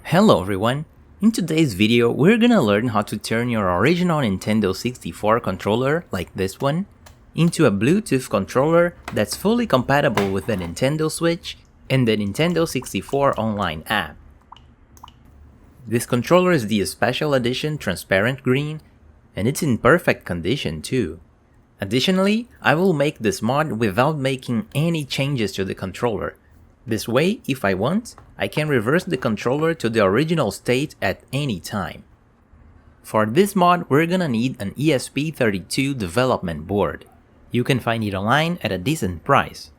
Hello everyone! In today's video, we're gonna learn how to turn your original Nintendo 64 controller, like this one, into a Bluetooth controller that's fully compatible with the Nintendo Switch and the Nintendo 64 Online app. This controller is the Special Edition Transparent Green, and it's in perfect condition too. Additionally, I will make this mod without making any changes to the controller. This way, if I want, I can reverse the controller to the original state at any time. For this mod, we're gonna need an ESP32 development board. You can find it online at a decent price.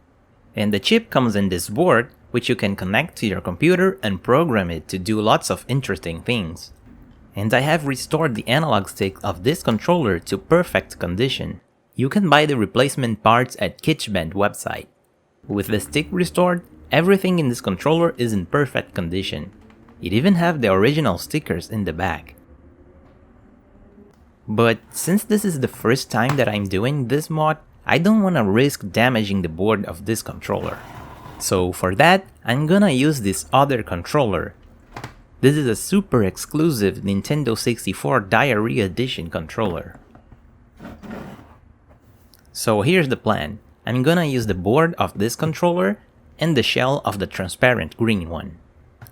And the chip comes in this board, which you can connect to your computer and program it to do lots of interesting things. And I have restored the analog stick of this controller to perfect condition. You can buy the replacement parts at Kitschband website. With the stick restored, everything in this controller is in perfect condition. It even have the original stickers in the back. But since this is the first time that I'm doing this mod, I don't wanna risk damaging the board of this controller. So for that, I'm gonna use this other controller. This is a super exclusive Nintendo 64 Diary Edition controller. So here's the plan. I'm gonna use the board of this controller and the shell of the transparent green one.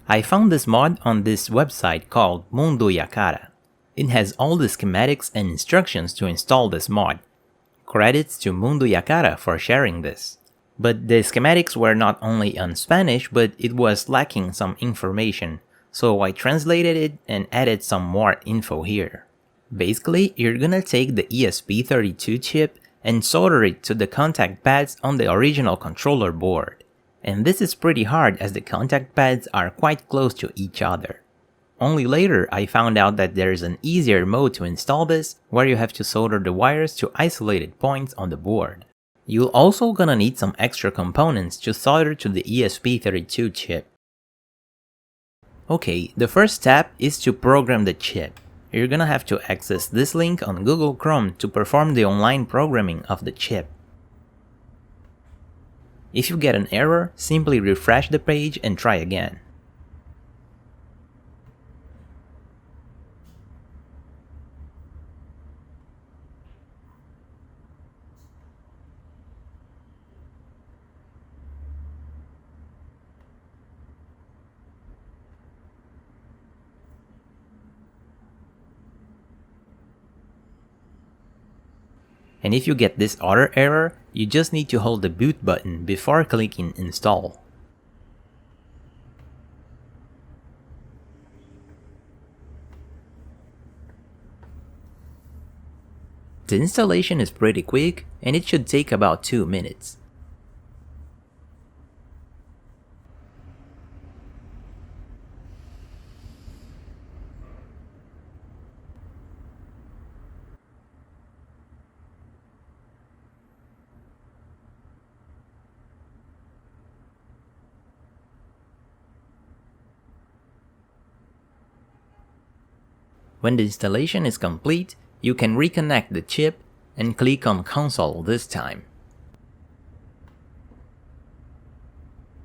I found this mod on this website called Mundo Yakara. It has all the schematics and instructions to install this mod. Credits to Mundo Yakara for sharing this. But the schematics were not only in Spanish, but it was lacking some information, so I translated it and added some more info here. Basically, you're gonna take the ESP32 chip and solder it to the contact pads on the original controller board. And this is pretty hard as the contact pads are quite close to each other. Only later I found out that there is an easier mode to install this, where you have to solder the wires to isolated points on the board. You're also gonna need some extra components to solder to the ESP32 chip. Okay, the first step is to program the chip. You're gonna have to access this link on Google Chrome to perform the online programming of the chip. If you get an error, simply refresh the page and try again. And if you get this other error, you just need to hold the boot button before clicking install. The installation is pretty quick and it should take about 2 minutes. When the installation is complete, you can reconnect the chip and click on Console this time.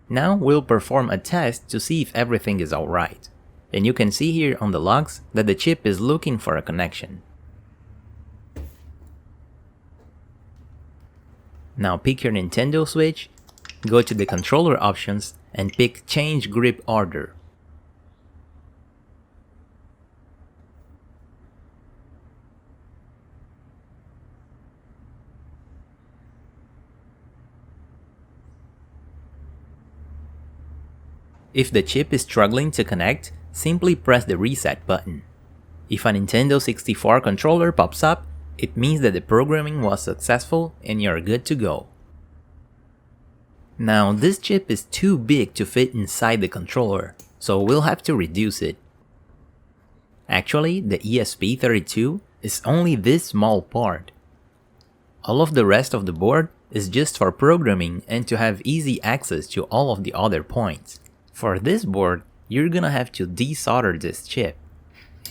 Now we'll perform a test to see if everything is alright. And you can see here on the logs that the chip is looking for a connection. Now pick your Nintendo Switch, go to the controller options and pick Change Grip Order. If the chip is struggling to connect, simply press the reset button. If a Nintendo 64 controller pops up, it means that the programming was successful and you're good to go. Now this chip is too big to fit inside the controller, so we'll have to reduce it. Actually, the ESP32 is only this small part. All of the rest of the board is just for programming and to have easy access to all of the other points. For this board, you're gonna have to desolder this chip.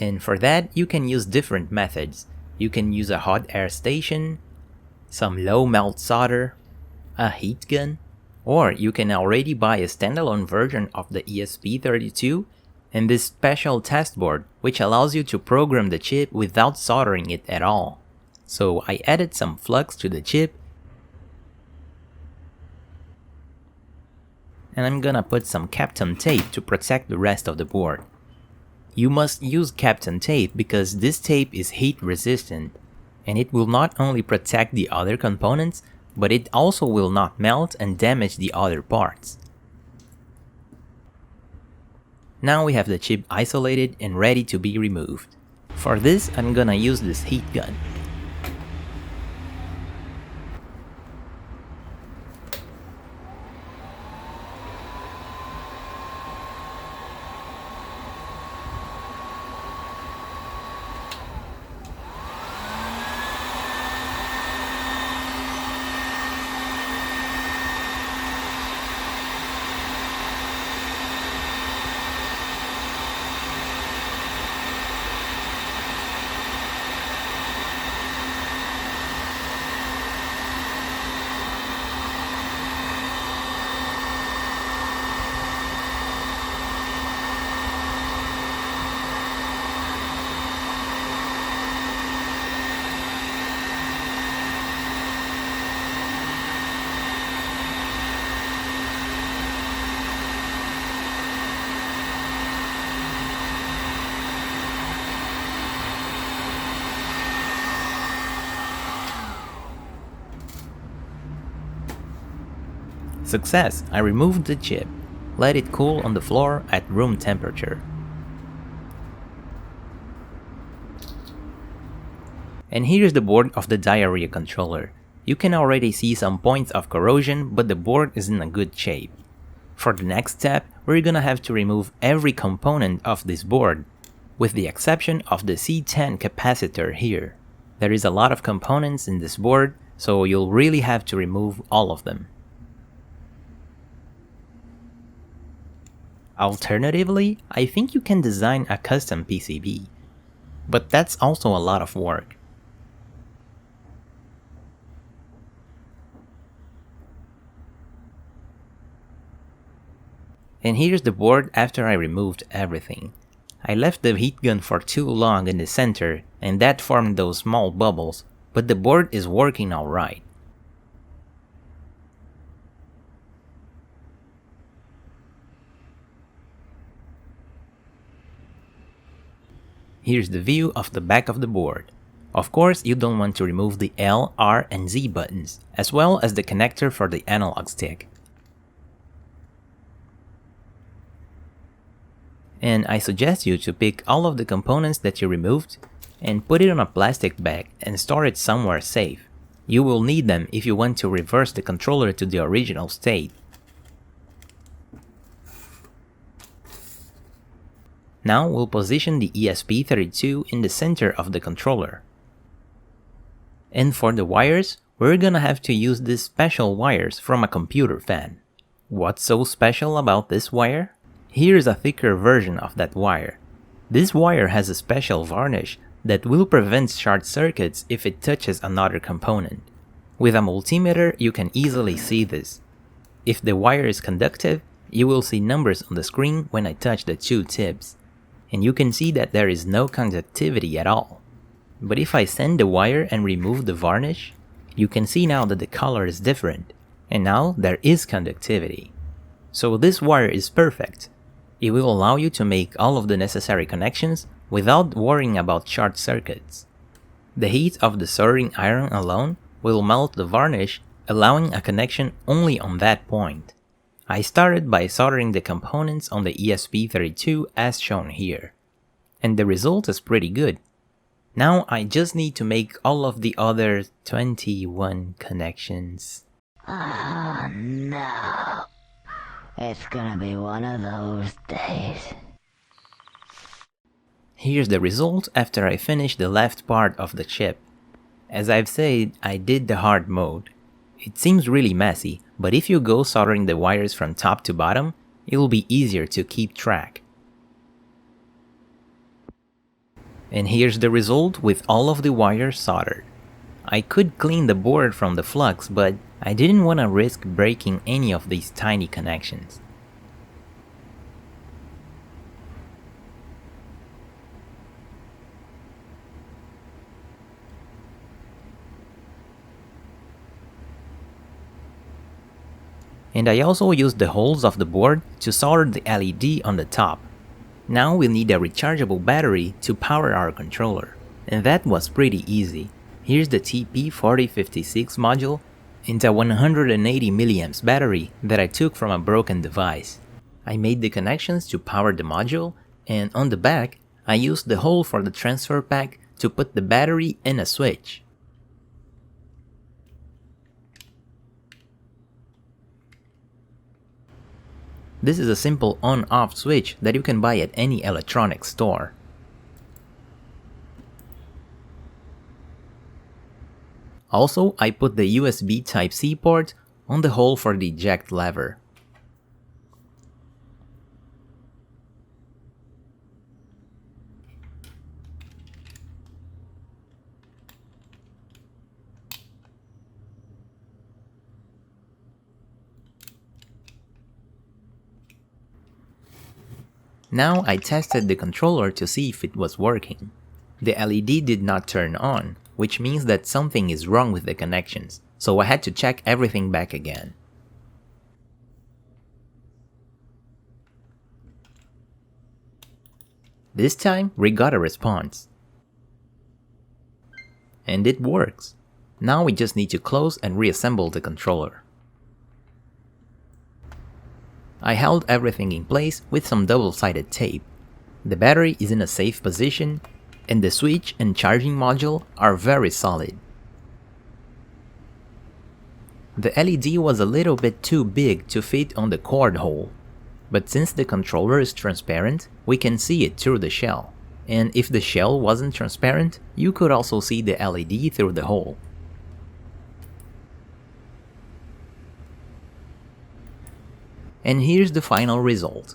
And for that, you can use different methods. You can use a hot air station, some low melt solder, a heat gun, or you can already buy a standalone version of the ESP32 and this special test board which allows you to program the chip without soldering it at all. So I added some flux to the chip, and I'm gonna put some Kapton tape to protect the rest of the board. You must use Kapton tape because this tape is heat resistant, and it will not only protect the other components, but it also will not melt and damage the other parts. Now we have the chip isolated and ready to be removed. For this, I'm gonna use this heat gun. Success! I removed the chip. Let it cool on the floor at room temperature. And here's the board of the diarrhea controller. You can already see some points of corrosion, but the board is in a good shape. For the next step, we're gonna have to remove every component of this board, with the exception of the C10 capacitor here. There is a lot of components in this board, so you'll really have to remove all of them. Alternatively, I think you can design a custom PCB, but that's also a lot of work. And here's the board after I removed everything. I left the heat gun for too long in the center, and that formed those small bubbles, but the board is working alright. Here's the view of the back of the board. Of course, you don't want to remove the L, R, and Z buttons, as well as the connector for the analog stick. And I suggest you to pick all of the components that you removed and put it on a plastic bag and store it somewhere safe. You will need them if you want to reverse the controller to the original state. Now we'll position the ESP32 in the center of the controller. And for the wires, we're gonna have to use these special wires from a computer fan. What's so special about this wire? Here's a thicker version of that wire. This wire has a special varnish that will prevent short circuits if it touches another component. With a multimeter, you can easily see this. If the wire is conductive, you will see numbers on the screen when I touch the two tips. And you can see that there is no conductivity at all. But if I sand the wire and remove the varnish, you can see now that the color is different, and now there is conductivity. So this wire is perfect. It will allow you to make all of the necessary connections without worrying about short circuits. The heat of the soldering iron alone will melt the varnish, allowing a connection only on that point. I started by soldering the components on the ESP32 as shown here, and the result is pretty good. Now I just need to make all of the other 21 connections. Oh no, it's gonna be one of those days. Here's the result after I finished the left part of the chip. As I've said, I did the hard mode. It seems really messy, but if you go soldering the wires from top to bottom, it will be easier to keep track. And here's the result with all of the wires soldered. I could clean the board from the flux, but I didn't want to risk breaking any of these tiny connections. And I also used the holes of the board to solder the LED on the top. Now we'll need a rechargeable battery to power our controller. And that was pretty easy. Here's the TP4056 module and a 180 mAh battery that I took from a broken device. I made the connections to power the module, and on the back, I used the hole for the transfer pack to put the battery and a switch. This is a simple on-off switch that you can buy at any electronics store. Also, I put the USB Type-C port on the hole for the eject lever. Now I tested the controller to see if it was working. The LED did not turn on, which means that something is wrong with the connections, so I had to check everything back again. This time we got a response. And it works. Now we just need to close and reassemble the controller. I held everything in place with some double-sided tape. The battery is in a safe position, and the switch and charging module are very solid. The LED was a little bit too big to fit on the cord hole, but since the controller is transparent, we can see it through the shell. And if the shell wasn't transparent, you could also see the LED through the hole. And here's the final result.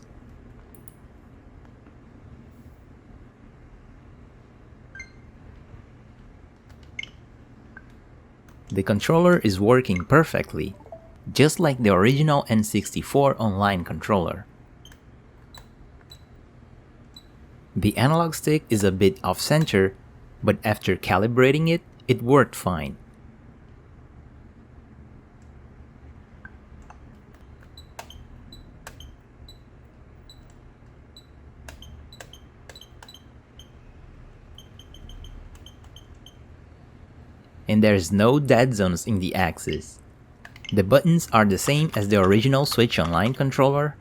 The controller is working perfectly, just like the original N64 online controller. The analog stick is a bit off-center, but after calibrating it, it worked fine. And there's no dead zones in the axis. The buttons are the same as the original Switch Online controller.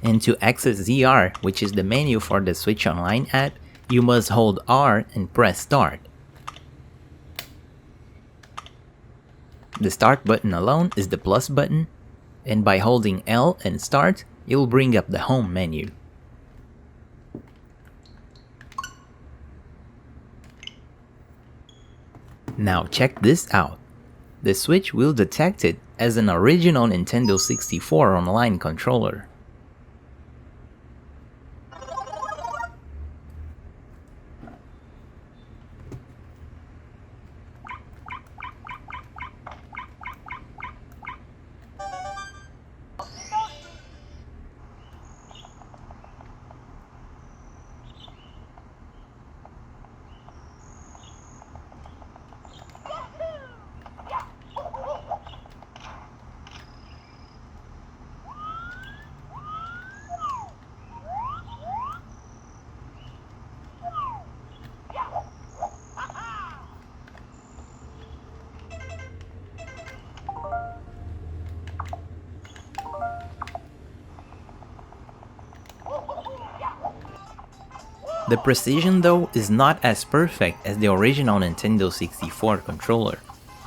And to access ZR, which is the menu for the Switch Online app, you must hold R and press Start. The Start button alone is the plus button, and by holding L and Start, it will bring up the Home menu. Now check this out. The Switch will detect it as an original Nintendo 64 online controller. The precision though is not as perfect as the original Nintendo 64 controller,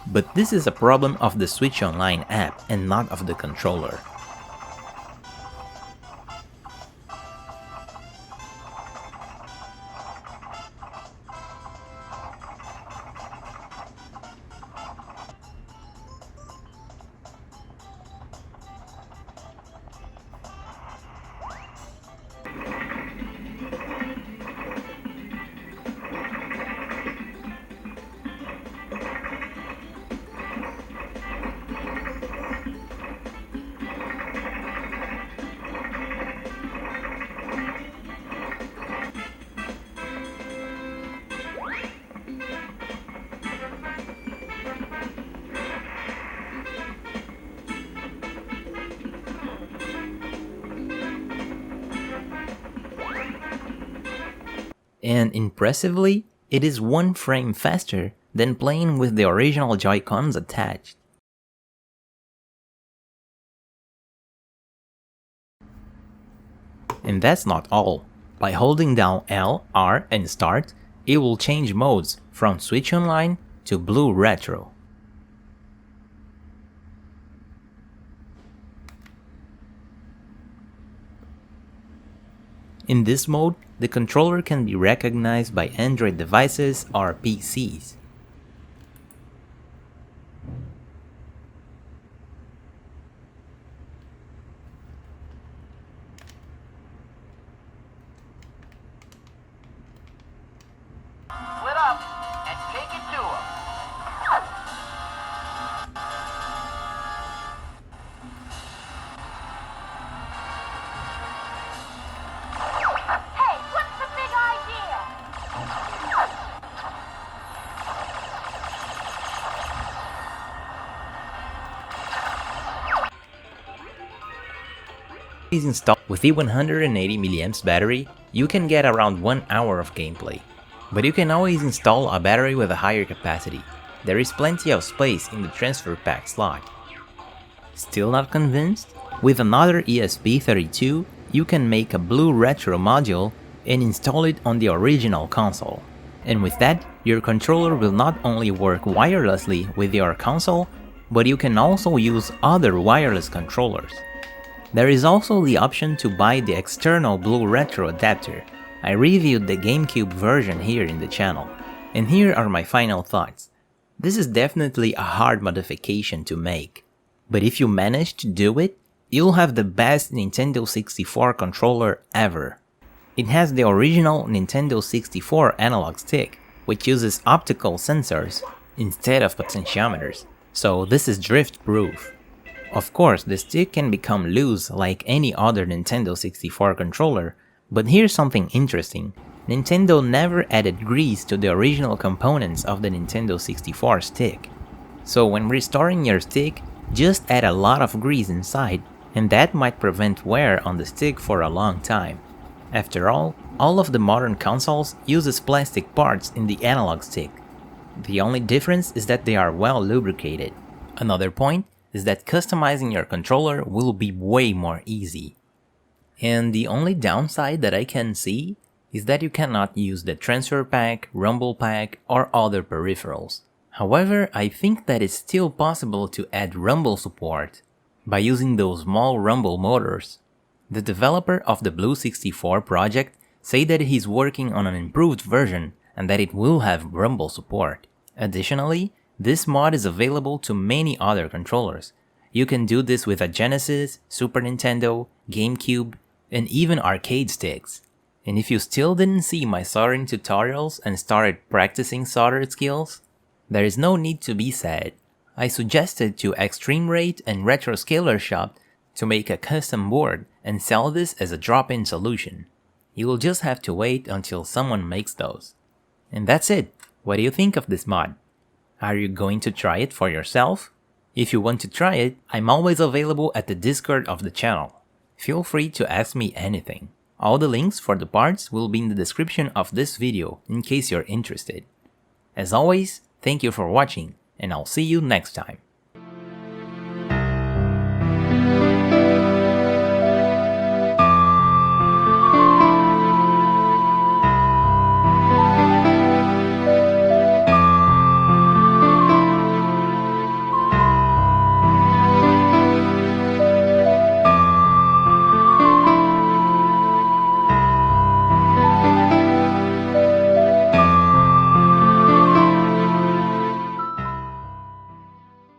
but this is a problem of the Switch Online app and not of the controller. and impressively, it is 1 frame faster than playing with the original Joy-Cons attached. And that's not all. By holding down L, R, and Start, it will change modes from Switch Online to Blueretro. In this mode, the controller can be recognized by Android devices or PCs. Split up and take it to him. Hey, what's the big idea? Is installed with the 180 mAh battery, you can get around 1 hour of gameplay. But you can always install a battery with a higher capacity. There is plenty of space in the transfer pack slot. Still not convinced? With another ESP32, you can make a Blueretro module and install it on the original console. And with that, your controller will not only work wirelessly with your console, but you can also use other wireless controllers. There is also the option to buy the external Blueretro adapter. I reviewed the GameCube version here in the channel, and here are my final thoughts. This is definitely a hard modification to make, but if you manage to do it, you'll have the best Nintendo 64 controller ever. It has the original Nintendo 64 analog stick, which uses optical sensors instead of potentiometers, so this is drift-proof. Of course, the stick can become loose like any other Nintendo 64 controller, but here's something interesting. Nintendo never added grease to the original components of the Nintendo 64 stick. So when restoring your stick, just add a lot of grease inside, and that might prevent wear on the stick for a long time. After all of the modern consoles uses plastic parts in the analog stick. The only difference is that they are well lubricated. Another point is that customizing your controller will be way more easy. And the only downside that I can see is that you cannot use the transfer pack, rumble pack, or other peripherals. However, I think that it's still possible to add rumble support by using those small rumble motors. The developer of the Blue64 project say that he's working on an improved version and that it will have rumble support. Additionally, this mod is available to many other controllers. You can do this with a Genesis, Super Nintendo, GameCube, and even arcade sticks. And if you still didn't see my soldering tutorials and started practicing solder skills, there is no need to be sad. I suggested to Extreme Rate and Retroscaler Shop to make a custom board and sell this as a drop-in solution. You will just have to wait until someone makes those. And that's it. What do you think of this mod? Are you going to try it for yourself? If you want to try it, I'm always available at the Discord of the channel. Feel free to ask me anything. All the links for the parts will be in the description of this video in case you're interested. As always, thank you for watching, and I'll see you next time.